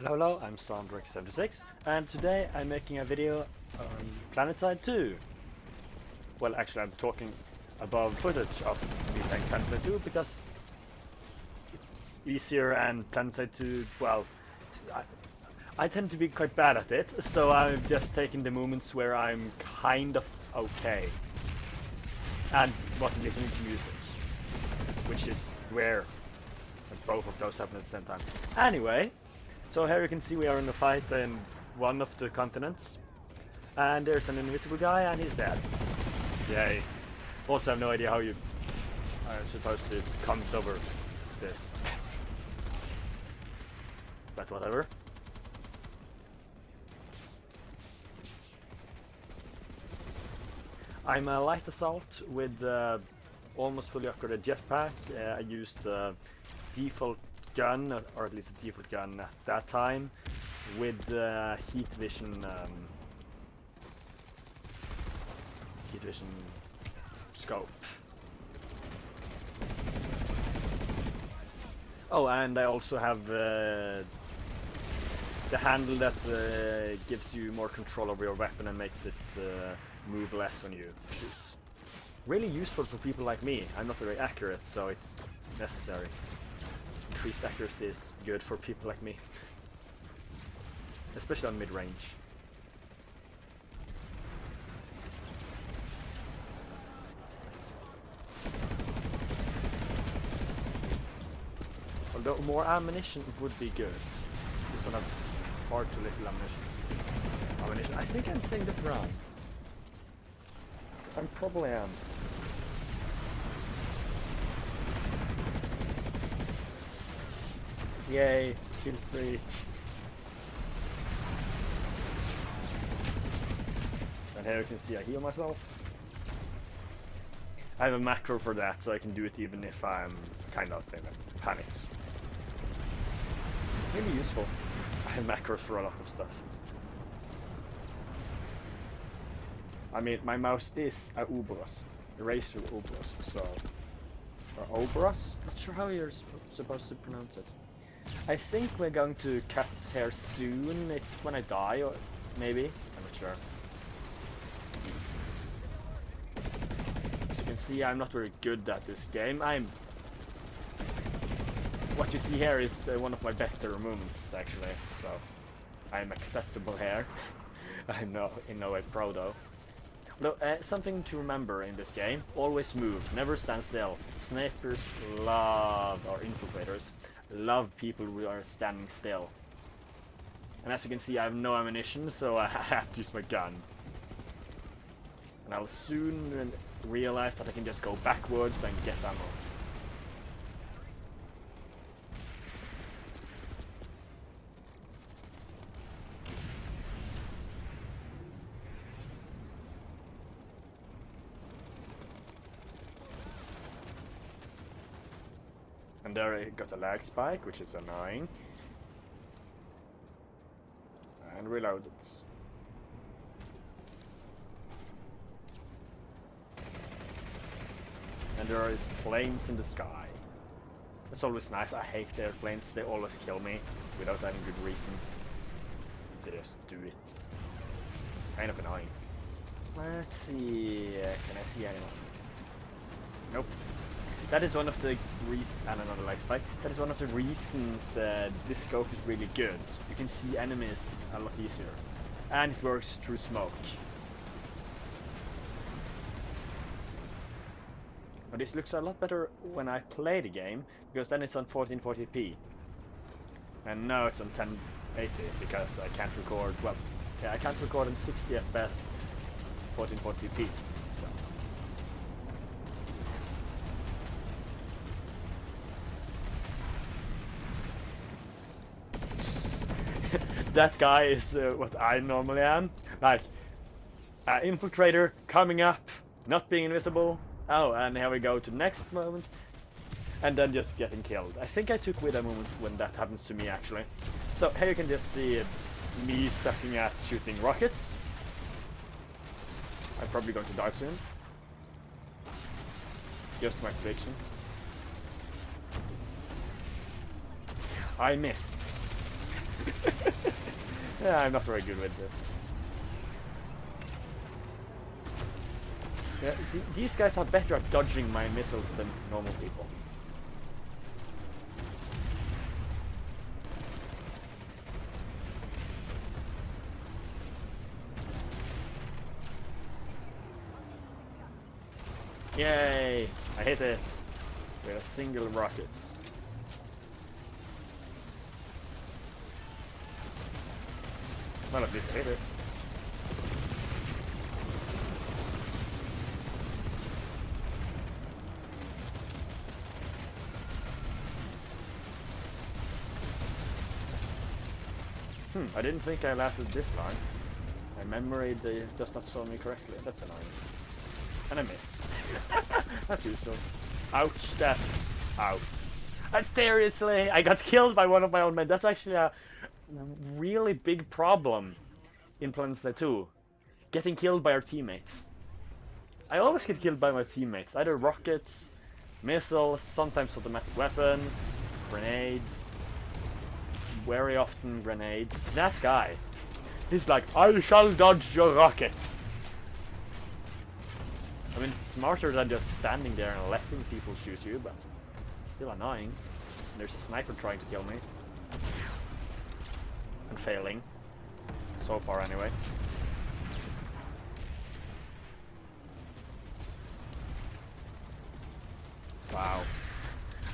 Hello, I'm Sondrex 76 and today I'm making a video on Planetside 2. Well, actually I'm talking about footage of me playing Planetside 2 because it's easier and Planetside 2, well, I, I tend to be quite bad at it, so I'm just taking the moments where I'm kind of okay and wasn't listening to music, which is rare that both of those happen at the same time. Anyway, so here you can see we are in a fight in one of the continents. And there's an invisible guy and he's dead. Yay. Also have no idea how you are supposed to come over this. But whatever. I'm a light assault with almost fully upgraded jetpack. I used the default gun, or at least a default gun at that time, with heat vision scope. Oh, and I also have the handle that gives you more control over your weapon and makes it move less when you shoot. Really useful for people like me. I'm not very accurate, so it's necessary. Increased accuracy is good for people like me, especially on mid-range. Although more ammunition would be good. This one has far too little ammunition. I think I'm saying that wrong. I probably am. Yay, kill streak. And here you can see I heal myself. I have a macro for that, so I can do it even if I'm kind of in a panic. Really useful. I have macros for a lot of stuff. I mean, my mouse is a Ubros, a Razer Ubros, so... Or Obros? Not sure how you're supposed to pronounce it. I think we're going to cut here soon. It's when I die, or maybe? I'm not sure. As you can see, I'm not very good at this game. What you see here is one of my better moments, actually. So, I'm acceptable here. I'm in no way pro, though. Look, something to remember in this game: always move, never stand still. Snipers love, or infiltrators, love people who are standing still. And as you can see, I have no ammunition, so I have to use my gun. And I'll soon realize that I can just go backwards and get ammo. And there I got a lag spike, which is annoying. And reload it. And there is planes in the sky. It's always nice. I hate the airplanes. They always kill me without any good reason. They just do it. Kind of annoying. Let's see. Can I see anyone? Nope. That is one of the reasons, and another lag spike, that is one of the reasons this scope is really good. You can see enemies a lot easier. And it works through smoke. But this looks a lot better when I play the game, because then it's on 1440p. And now it's on 1080, because I can't record, well, yeah, I can't record in 60 FPS 1440p. So. That guy is what I normally am, like infiltrator coming up, not being invisible. Oh, and here we go to the next moment, and then just getting killed. I think I took with a moment when that happens to me, actually. So here you can just see me sucking at shooting rockets. I'm probably going to die soon. Just my prediction. I missed. Yeah, I'm not very good with this. Yeah, these guys are better at dodging my missiles than normal people. Yay! I hit it with a single rocket. Well, at least I hit it. I didn't think I lasted this long. My memory does not show me correctly. That's annoying. And I missed. That's useful. Ouch, that. Ouch. And seriously, I got killed by one of my own men. That's actually a really big problem in Planetside 2. Getting killed by our teammates. I always get killed by my teammates. Either rockets, missiles, sometimes automatic weapons, grenades. Very often grenades. That guy. He's like, I shall dodge your rockets. I mean, it's smarter than just standing there and letting people shoot you, but it's still annoying. There's a sniper trying to kill me. And failing. So far, anyway. Wow.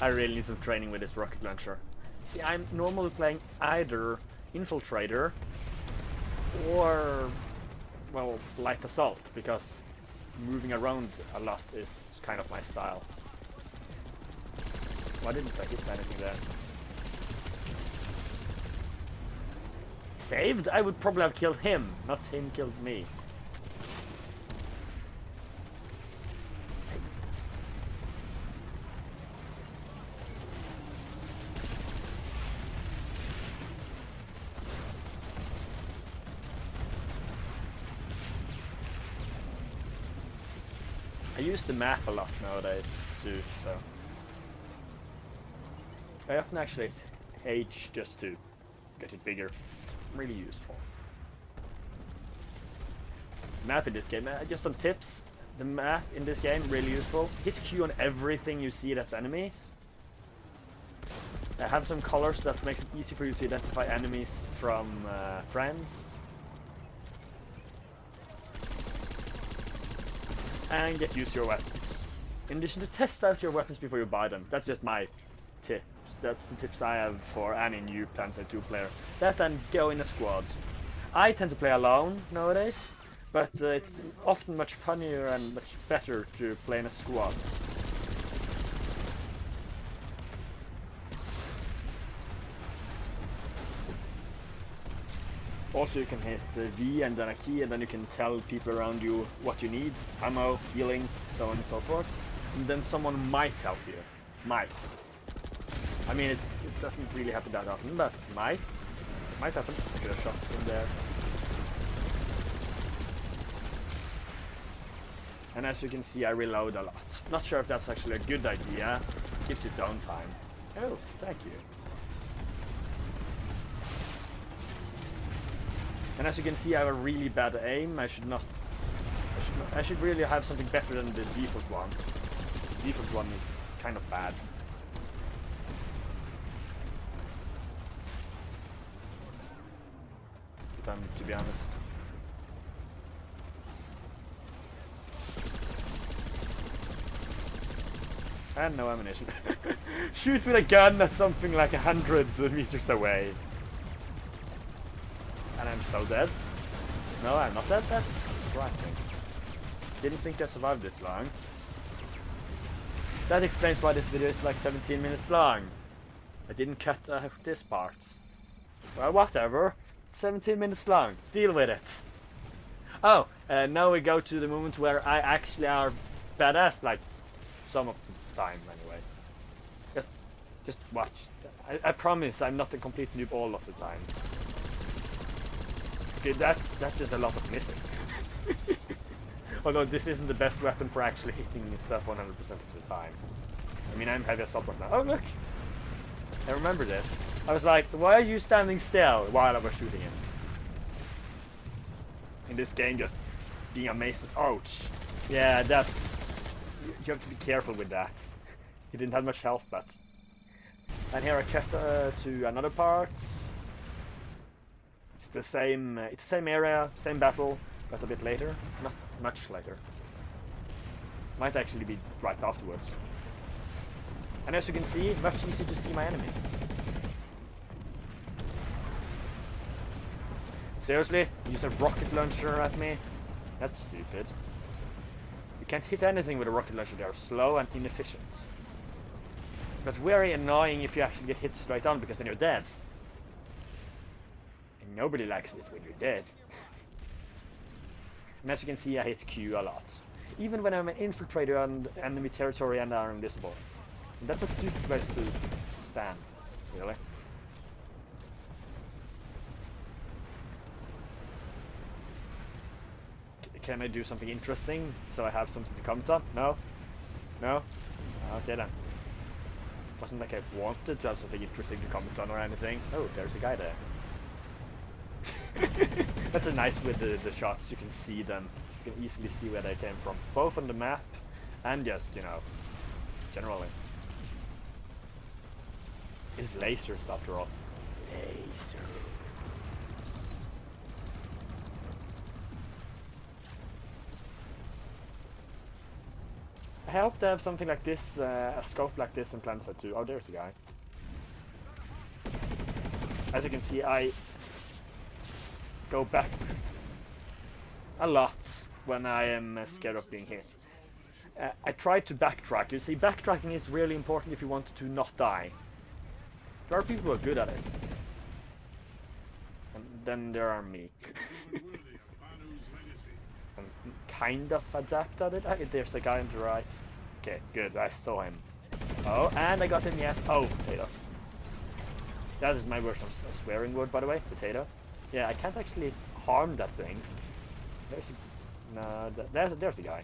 I really need some training with this rocket launcher. See, I'm normally playing either Infiltrator or, well, Light Assault, because moving around a lot is kind of my style. Why didn't I hit anything there? Saved? I would probably have killed him, not him killed me. Saved. I use the map a lot nowadays too, so I often actually H just to get it bigger. It's really useful. Map in this game, just some tips. The map in this game really useful. Hit Q on everything you see that's enemies. I have some colors that makes it easy for you to identify enemies from friends. And get used to your weapons. In addition to test out your weapons before you buy them. That's just my tips. That's the tips I have for any new Planetside 2 player. That and go in a squad. I tend to play alone nowadays, but it's often much funnier and much better to play in a squad. Also, you can hit V and then a key, and then you can tell people around you what you need. Ammo, healing, so on and so forth. And then someone might help you. Might. I mean, it doesn't really happen that often, but might. It might happen. I could have shot from there. And as you can see, I reload a lot. Not sure if that's actually a good idea. Gives you downtime. Oh, thank you. And as you can see, I have a really bad aim. I should really have something better than the default one. The default one is kind of bad. To be honest. And no ammunition. Shoot with a gun at something like 100 meters away. And I'm so dead. No, I'm not dead. That's surprising. Didn't think I survived this long. That explains why this video is like 17 minutes long. I didn't cut this part. Well, whatever. 17 minutes long. Deal with it. Oh, now we go to the moment where I actually are badass, like some of the time anyway. Just watch. I promise I'm not a complete noob all of the time. Okay, that's just a lot of missing. Although this isn't the best weapon for actually hitting stuff 100% of the time. I mean, I'm heavy assault right now. Oh look! I remember this. I was like, why are you standing still while I was shooting him? in this game, just being amazed. Ouch. Yeah, that's... You have to be careful with that. He didn't have much health, but... And here I cut to another part. It's the same area, same battle, but a bit later. Not much later. Might actually be right afterwards. And as you can see, much easier to see my enemies. Seriously? Use a rocket launcher at me? That's stupid. You can't hit anything with a rocket launcher, they are slow and inefficient. But very annoying if you actually get hit straight on, because then you're dead. And nobody likes it when you're dead. And as you can see, I hit Q a lot. Even when I'm an infiltrator on enemy territory and are invisible. And that's a stupid place to stand, really. Can I do something interesting so I have something to comment on? No? No? Okay then. Wasn't like I wanted to have something interesting to comment on or anything. Oh, there's a guy there. That's a nice with the shots, you can see them. You can easily see where they came from. Both on the map and just, you know, generally. It's lasers after all. Lasers. I hope to have something like this, a scope like this in Planetside 2. Oh, there's a guy. As you can see, I go back a lot when I am scared of being hit. I try to backtrack. You see, backtracking is really important if you want to not die. There are people who are good at it. And then there are me. I'm kind of adept at it. There's a guy on the right. Okay, good. I saw him. Oh, and I got him, yes. Oh, potato. That is my version of a swearing word, by the way. Potato. Yeah, I can't actually harm that thing. There's a... No, there's a guy.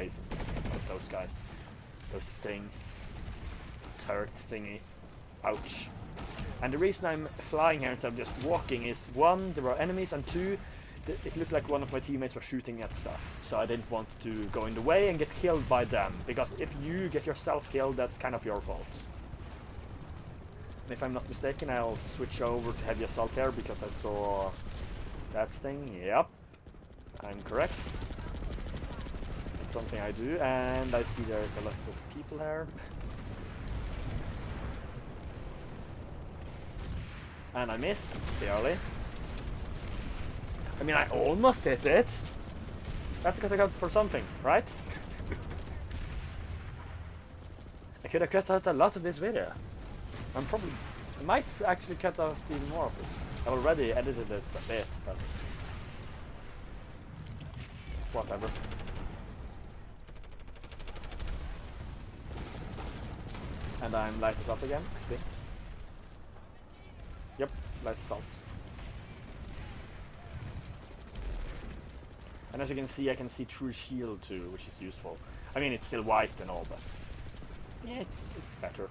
He's those guys. Those things. Turret thingy. Ouch. And the reason I'm flying here instead of just walking is, one, there are enemies, and two, it looked like one of my teammates was shooting at stuff. So I didn't want to go in the way and get killed by them. Because if you get yourself killed, that's kind of your fault. And if I'm not mistaken, I'll switch over to heavy assault here because I saw that thing. Yep. I'm correct. It's something I do, and I see there's a lot of people here. And I miss, barely. I mean, I almost hit it. That's because I got for something, right? I could have cut out a lot of this video. I might actually cut out even more of it. I've already edited it a bit, but whatever. And I'm light assault again, I think. Yep, light assault. And as you can see, I can see through shield too, which is useful. I mean, it's still white and all, but yeah, it's better.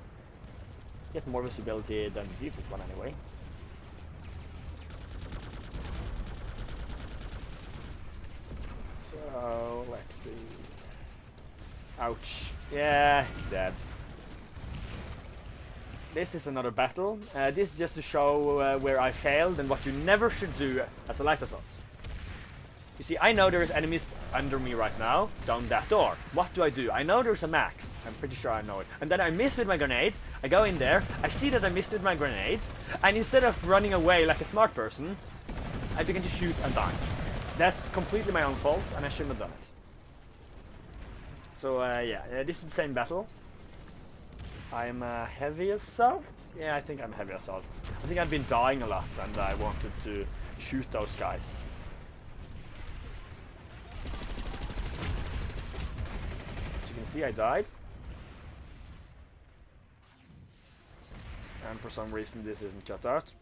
Get more visibility than the default one anyway. So let's see. Ouch. Yeah, he's dead. This is another battle. This is just to show where I failed and what you never should do as a light assault. You see, I know there's enemies under me right now, down that door. What do? I know there's a max. I'm pretty sure I know it. And then I miss with my grenade. I go in there. I see that I missed with my grenades. And instead of running away like a smart person, I begin to shoot and die. That's completely my own fault, and I shouldn't have done it. So, yeah, this is the same battle. I'm heavy assault? Yeah, I think I'm heavy assault. I think I've been dying a lot, and I wanted to shoot those guys. As you can see, I died. And for some reason this isn't cut out.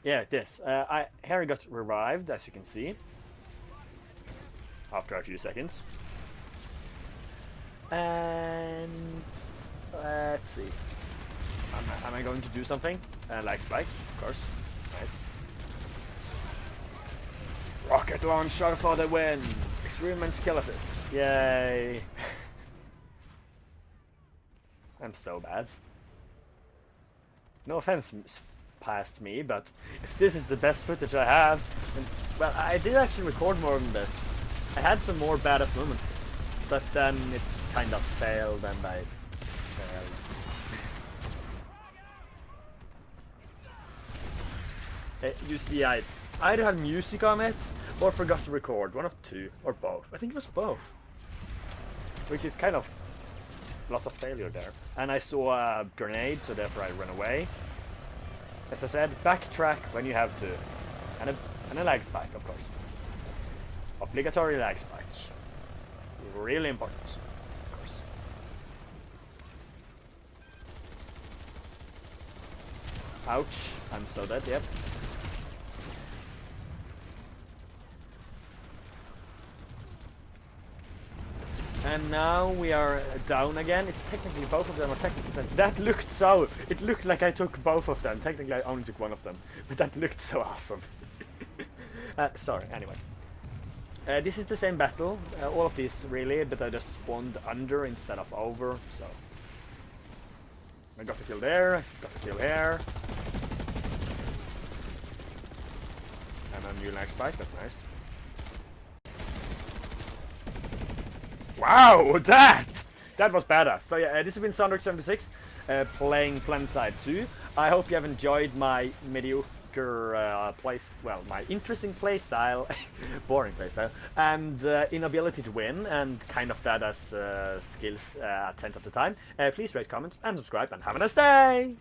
Yeah, this. Harry got revived, as you can see. After a few seconds. And let's see. Am I going to do something? Like spike, of course. That's nice. Rocket launcher for the win! Experiment skill assist. Yay! I'm so bad. No offense past me, but if this is the best footage I have, then, well, I did actually record more than this. I had some more badass moments, but then it kind of failed and I failed. You see, I either had music on it or forgot to record, one of two, or both. I think it was both, which is kind of a lot of failure there. And I saw a grenade, so therefore I ran away. As I said, backtrack when you have to, and a lag spike, of course. Obligatory lag spike, really important, of course. Ouch! I'm so dead. Yep. And now we are down again. It's technically both of them are technically. That looked so. It looked like I took both of them. Technically, I only took one of them, but that looked so awesome. Sorry. Anyway, this is the same battle. All of these really, but I just spawned under instead of over. So I got the kill there. Got the kill here. And a new lag spike. That's nice. Wow, that was badass. So yeah, this has been Sondrex 76 playing Planetside 2. I hope you have enjoyed my mediocre my interesting playstyle, boring playstyle, and inability to win, and kind of badass skills at 10th of the time. Please rate, comment, and subscribe, and have a nice day!